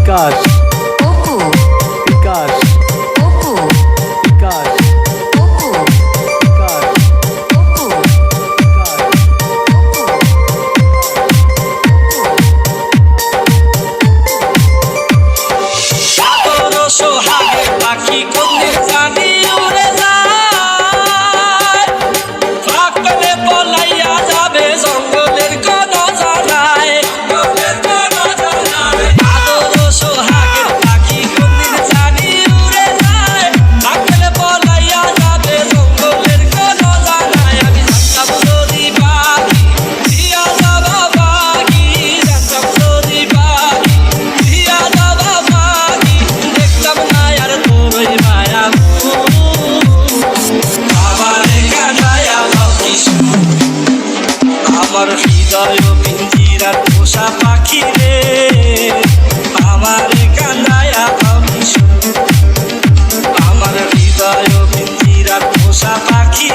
विकास विकास विकास সোহাগের পাখি কোনে জানি উড়ে যায় ফাঁকলে পলাইয়া যাবে জঙ্গলের কোন জানায় আদর সোহাগের পাখি কোনে জানি উড়ে যায় ফাঁকলে পলাইয়া যাবে জঙ্গলের কোন জানায় আমি জানতাম যদি পাখি দিয়া যাবা পাখি জানতাম যদি পাখি দিয়া যাবা পাখি দেখতাম না আর তোরই মায়া আমার হৃদয় পিঞ্জিরার পোষা পাখি রে আমার কান্দায়া আমি আমার হৃদয় পিঞ্জিরার পোষা পাখি